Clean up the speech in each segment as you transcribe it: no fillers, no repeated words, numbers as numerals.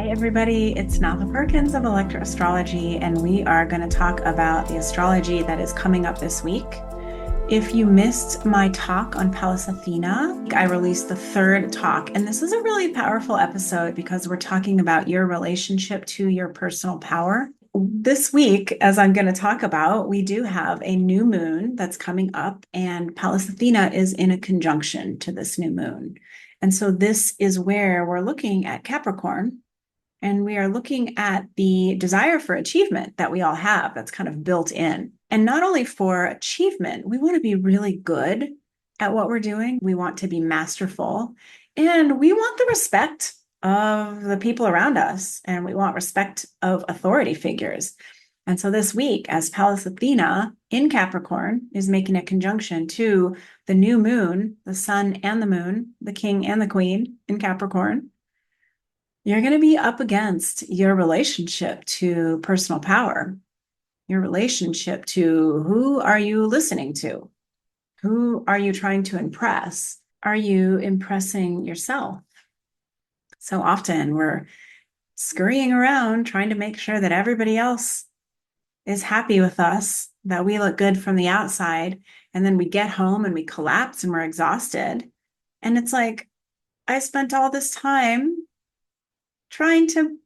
Hi, everybody. It's Natha Perkins of Electro Astrology, and we are going to talk about the astrology that is coming up this week. If you missed my talk on Pallas Athena, I released the third talk, and this is a really powerful episode because we're talking about your relationship to your personal power. This week, as I'm going to talk about, we do have a new moon that's coming up, and Pallas Athena is in a conjunction to this new moon. And so this is where we're looking at Capricorn, and we are looking at the desire for achievement that we all have that's kind of built in. And not only for achievement, we want to be really good at what we're doing. We want to be masterful, and we want the respect of the people around us, and we want respect of authority figures. And so this week, as Pallas Athena in Capricorn is making a conjunction to the new moon, the sun and the moon, the king and the queen in Capricorn, you're going to be up against your relationship to personal power, your relationship to who are you listening to? Who are you trying to impress? Are you impressing yourself? So often we're scurrying around trying to make sure that everybody else is happy with us, that we look good from the outside, and then we get home and we collapse and we're exhausted. And it's like, I spent all this time trying to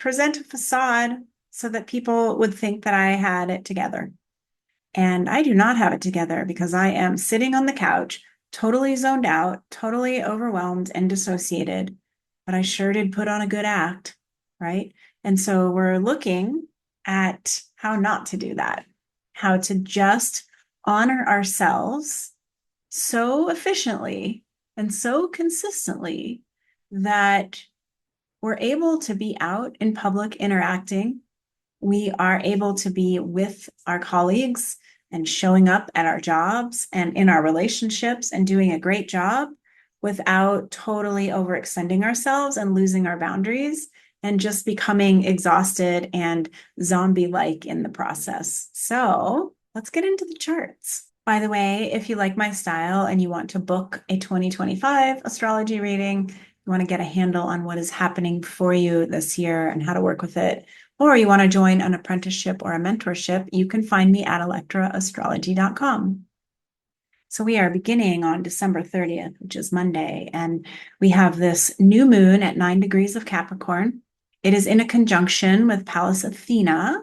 present a facade so that people would think that I had it together. And I do not have it together because I am sitting on the couch, totally zoned out, totally overwhelmed and dissociated. But I sure did put on a good act, right? And so we're looking at how not to do that, how to just honor ourselves so efficiently and so consistently that we're able to be out in public interacting. We are able to be with our colleagues and showing up at our jobs and in our relationships and doing a great job without totally overextending ourselves and losing our boundaries and just becoming exhausted and zombie-like in the process. So let's get into the charts. By the way, if you like my style and you want to book a 2025 astrology reading, you want to get a handle on what is happening for you this year and how to work with it, or you want to join an apprenticeship or a mentorship, you can find me at electraastrology.com. So we are beginning on December 30th, which is Monday, and we have this new moon at 9 degrees of Capricorn. It is in a conjunction with Pallas Athena.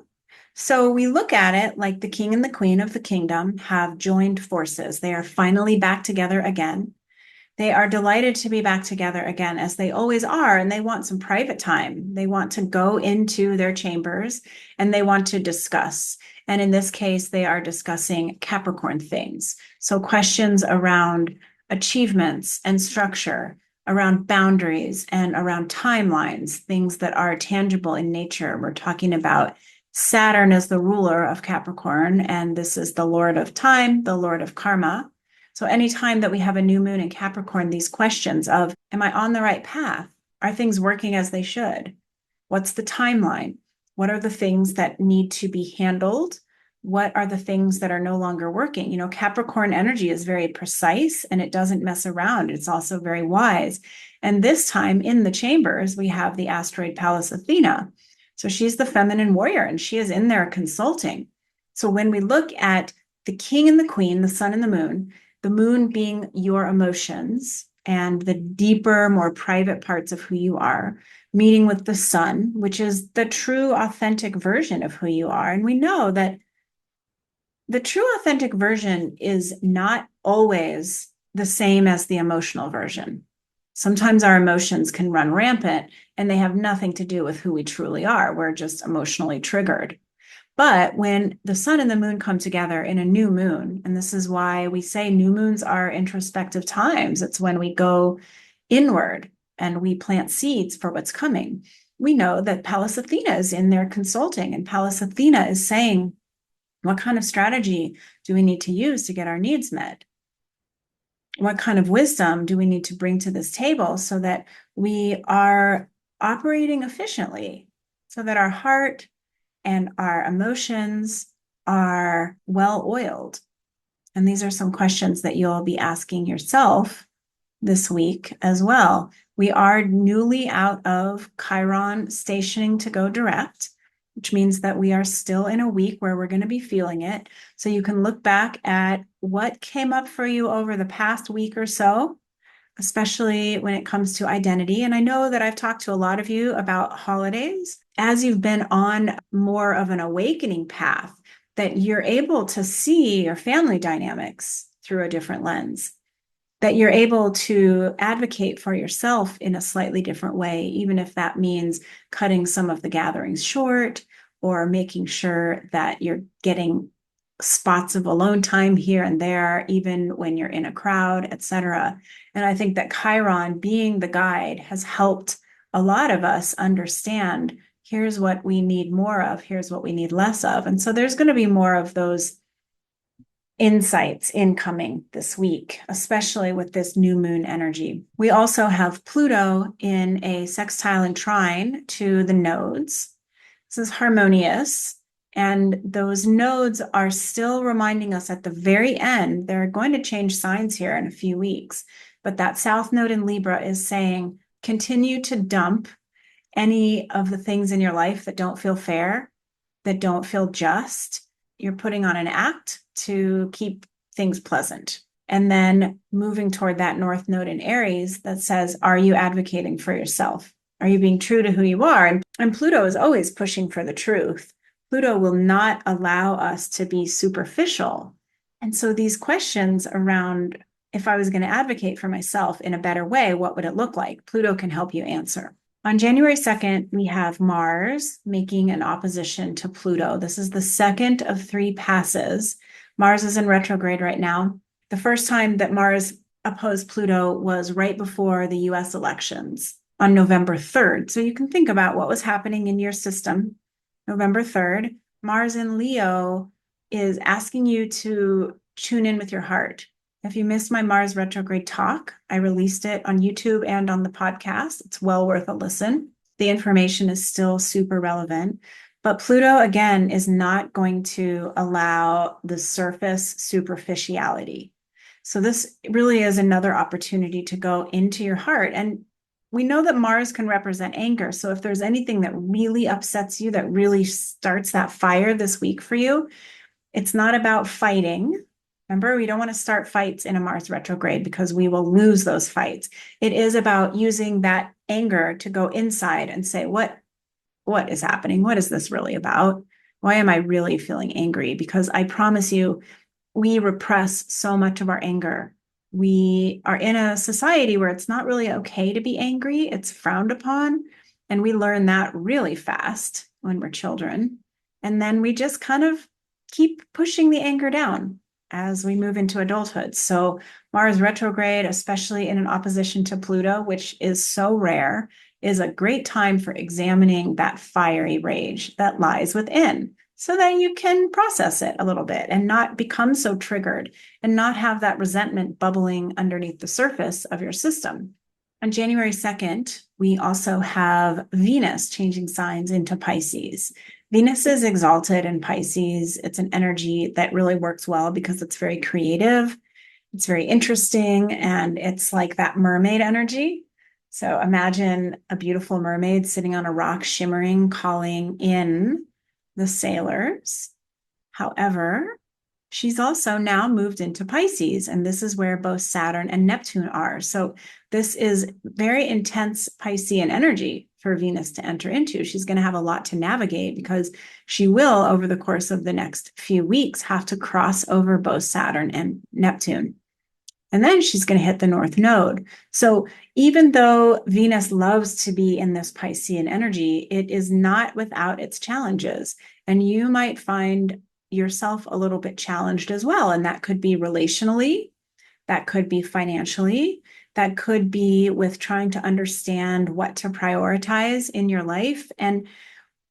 So we look at it like the king and the queen of the kingdom have joined forces. They are finally back together again. They are delighted to be back together again, as they always are, and they want some private time. They want to go into their chambers and they want to discuss. And in this case, they are discussing Capricorn things. So questions around achievements and structure, around boundaries and around timelines, things that are tangible in nature. We're talking about Saturn as the ruler of Capricorn, and this is the Lord of time, the Lord of karma. So anytime that we have a new moon in Capricorn, these questions of, am I on the right path? Are things working as they should? What's the timeline? What are the things that need to be handled? What are the things that are no longer working? You know, Capricorn energy is very precise and it doesn't mess around. It's also very wise. And this time in the chambers, we have the asteroid Pallas Athena. So she's the feminine warrior and she is in there consulting. So when we look at the king and the queen, the sun and the moon being your emotions and the deeper, more private parts of who you are, meeting with the sun, which is the true, authentic version of who you are. And we know that the true, authentic version is not always the same as the emotional version. Sometimes our emotions can run rampant and they have nothing to do with who we truly are. We're just emotionally triggered. But when the sun and the moon come together in a new moon, and this is why we say new moons are introspective times, it's when we go inward and we plant seeds for what's coming. We know that Pallas Athena is in there consulting, and Pallas Athena is saying, what kind of strategy do we need to use to get our needs met? What kind of wisdom do we need to bring to this table so that we are operating efficiently, so that our heart and our emotions are well oiled? And these are some questions that you'll be asking yourself this week as well. We are newly out of Chiron stationing to go direct, which means that we are still in a week where we're going to be feeling it. So you can look back at what came up for you over the past week or so, especially when it comes to identity. And I know that I've talked to a lot of you about holidays. As you've been on more of an awakening path, that you're able to see your family dynamics through a different lens, that you're able to advocate for yourself in a slightly different way, even if that means cutting some of the gatherings short or making sure that you're getting spots of alone time here and there, even when you're in a crowd, etc. And I think that Chiron, being the guide, has helped a lot of us understand, here's what we need more of, here's what we need less of. And so there's going to be more of those insights incoming this week, especially with this new moon energy. We also have Pluto in a sextile and trine to the nodes. This is harmonious. And those nodes are still reminding us at the very end, they're going to change signs here in a few weeks. But that South Node in Libra is saying, continue to dump any of the things in your life that don't feel fair, that don't feel just. You're putting on an act to keep things pleasant. And then moving toward that North Node in Aries that says, are you advocating for yourself? Are you being true to who you are? And Pluto is always pushing for the truth. Pluto will not allow us to be superficial. And so these questions around, if I was going to advocate for myself in a better way, what would it look like? Pluto can help you answer. On January 2nd, we have Mars making an opposition to Pluto. This is the second of three passes. Mars is in retrograde right now. The first time that Mars opposed Pluto was right before the US elections on November 3rd. So you can think about what was happening in your system. November 3rd, Mars in Leo is asking you to tune in with your heart. If you missed my Mars retrograde talk, I released it on YouTube and on the podcast. It's well worth a listen. The information is still super relevant. But Pluto, again, is not going to allow the surface superficiality. So this really is another opportunity to go into your heart. And we know that Mars can represent anger. So if there's anything that really upsets you, that really starts that fire this week for you, it's not about fighting. Remember, we don't want to start fights in a Mars retrograde because we will lose those fights. It is about using that anger to go inside and say, what is happening? What is this really about? Why am I really feeling angry? Because I promise you, we repress so much of our anger. We are in a society where it's not really okay to be angry. It's frowned upon. And we learn that really fast when we're children. And then we just kind of keep pushing the anger down as we move into adulthood. So Mars retrograde, especially in an opposition to Pluto, which is so rare, is a great time for examining that fiery rage that lies within, so that you can process it a little bit and not become so triggered and not have that resentment bubbling underneath the surface of your system. On January 2nd, we also have Venus changing signs into Pisces. Venus is exalted in Pisces. It's an energy that really works well because it's very creative, it's very interesting, and it's like that mermaid energy. So imagine a beautiful mermaid sitting on a rock, shimmering, calling in the sailors. However, she's also now moved into Pisces, and this is where both Saturn and Neptune are. So this is very intense Piscean energy for Venus to enter into. She's going to have a lot to navigate because she will, over the course of the next few weeks, have to cross over both Saturn and Neptune. And then she's going to hit the North Node. So even though Venus loves to be in this Piscean energy, it is not without its challenges. And you might find yourself a little bit challenged as well. And that could be relationally, that could be financially, that could be with trying to understand what to prioritize in your life. And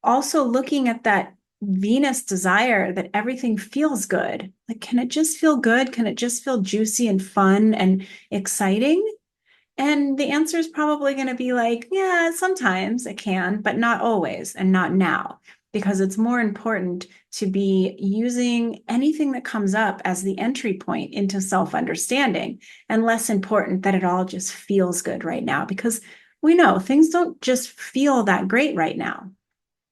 also looking at that Venus desire that everything feels good. Like, can it just feel good? Can it just feel juicy and fun and exciting? And the answer is probably going to be like, yeah, sometimes it can, but not always and not now. because it's more important to be using anything that comes up as the entry point into self-understanding, and less important that it all just feels good right now, because we know things don't just feel that great right now.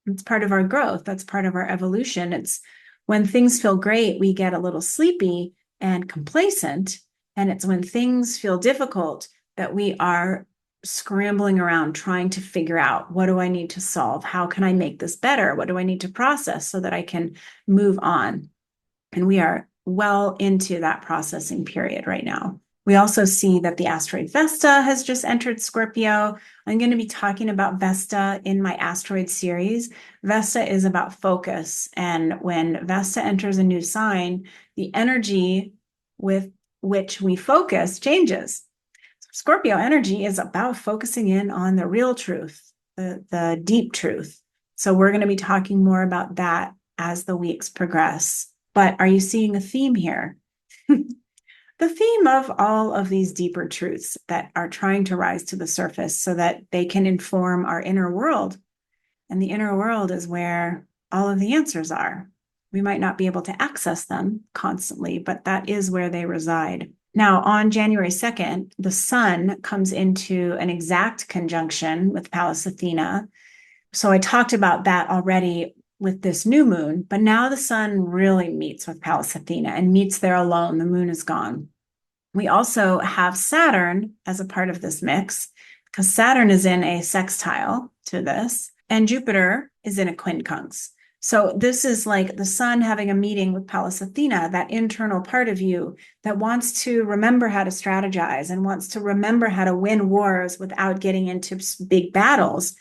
It's part of our growth. That's part of our evolution. It's when things feel great, we get a little sleepy and complacent. And it's when things feel difficult that we are scrambling around trying to figure out, what do I need to solve? How can I make this better? What do I need to process so that I can move on? And we are well into that processing period right now. We also see that the asteroid Vesta has just entered Scorpio. I'm going to be talking about Vesta in my asteroid series. Vesta is about focus. And when Vesta enters a new sign, the energy with which we focus changes. Scorpio energy is about focusing in on the real truth, the deep truth. So we're going to be talking more about that as the weeks progress. But are you seeing a theme here? The theme of all of these deeper truths that are trying to rise to the surface so that they can inform our inner world. And the inner world is where all of the answers are. We might not be able to access them constantly, but that is where they reside. Now, on January 2nd, the sun comes into an exact conjunction with Pallas Athena. So I talked about that already with this new moon, but now the sun really meets with Pallas Athena and meets there alone. The moon is gone. We also have Saturn as a part of this mix, because Saturn is in a sextile to this, and Jupiter is in a quincunx. So this is like the sun having a meeting with Pallas Athena, that internal part of you that wants to remember how to strategize and wants to remember how to win wars without getting into big battles.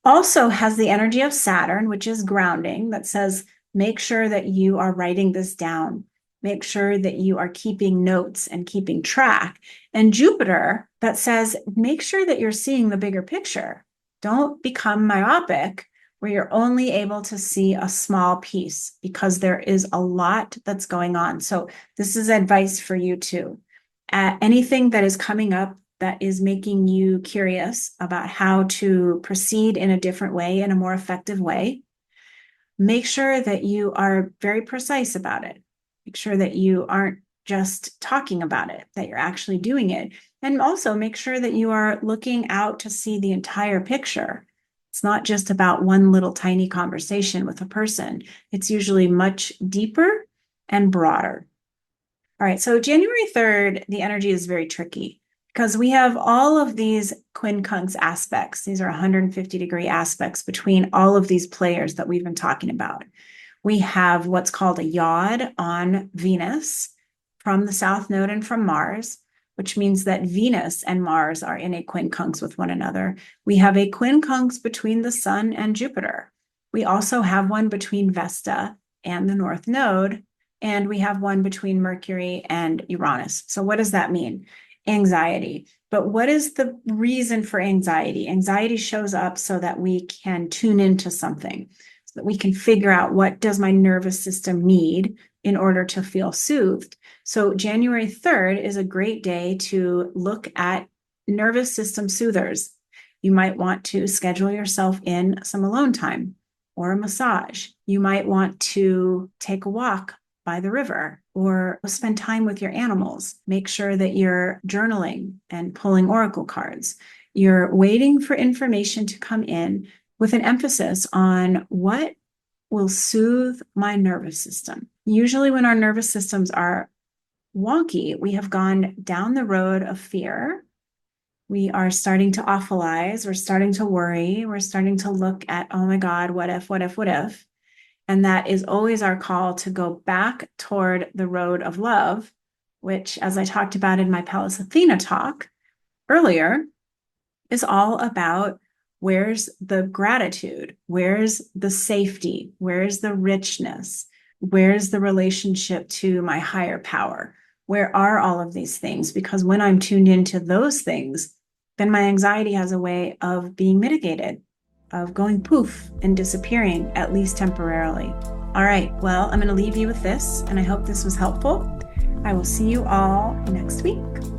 Also has the energy of Saturn, which is grounding, that says, make sure that you are writing this down. Make sure that you are keeping notes and keeping track. And Jupiter, that says, make sure that you're seeing the bigger picture. Don't become myopic, where you're only able to see a small piece, because there is a lot that's going on. So this is advice for you too. Anything that is coming up that is making you curious about how to proceed in a different way, in a more effective way, make sure that you are very precise about it. Make sure that you aren't just talking about it, that you're actually doing it. And also make sure that you are looking out to see the entire picture. It's not just about one little tiny conversation with a person. It's usually much deeper and broader. All right, so January 3rd, the energy is very tricky, because we have all of these quincunx aspects. These are 150-degree aspects between all of these players that we've been talking about. We have what's called a yod on Venus from the South Node and from Mars, which means that Venus and Mars are in a quincunx with one another. We have a quincunx between the Sun and Jupiter. We also have one between Vesta and the North Node, and we have one between Mercury and Uranus. So what does that mean? Anxiety. But what is the reason for anxiety? Anxiety shows up so that we can tune into something, so that we can figure out, what does my nervous system need in order to feel soothed? So January 3rd is a great day to look at nervous system soothers. You might want to schedule yourself in some alone time or a massage. You might want to take a walk by the river or spend time with your animals. Make sure that you're journaling and pulling oracle cards. You're waiting for information to come in with an emphasis on what will soothe my nervous system. Usually when our nervous systems are wonky, we have gone down the road of fear. We are starting to awfulize. We're starting to worry. We're starting to look at, oh my God, what if, what if, what if? And that is always our call to go back toward the road of love, which, as I talked about in my Pallas Athena talk earlier, is all about, where's the gratitude? Where's the safety? Where's the richness? Where's the relationship to my higher power? Where are all of these things? Because when I'm tuned into those things, then my anxiety has a way of being mitigated, of going poof and disappearing, at least temporarily. All right, well, I'm going to leave you with this, and I hope this was helpful. I will see you all next week.